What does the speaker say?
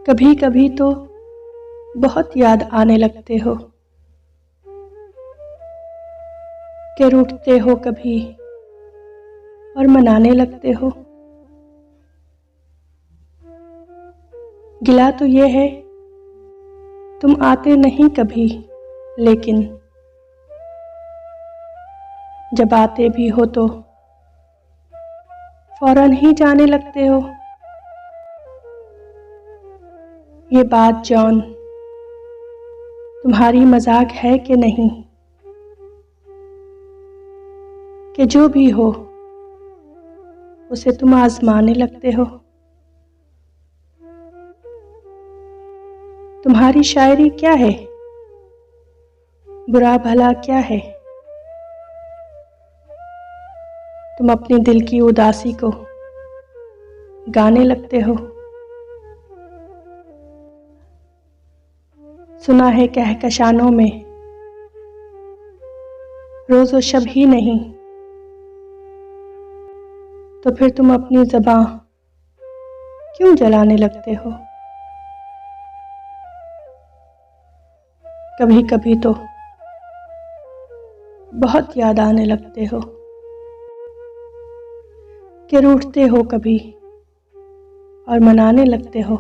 कभी कभी तो बहुत याद आने लगते हो कि रूठते हो कभी और मनाने लगते हो। गिला तो ये है तुम आते नहीं कभी, लेकिन जब आते भी हो तो फौरन ही जाने लगते हो। ये बात जॉन तुम्हारी मजाक है कि नहीं, कि जो भी हो उसे तुम आजमाने लगते हो। तुम्हारी शायरी क्या है, बुरा भला क्या है। तुम अपने दिल की उदासी को गाने लगते हो। सुना है कहकशानों में रोज़ व शब ही नहीं, तो फिर तुम अपनी ज़बां क्यों जलाने लगते हो। कभी कभी तो बहुत याद आने लगते हो कि रूठते हो कभी और मनाने लगते हो।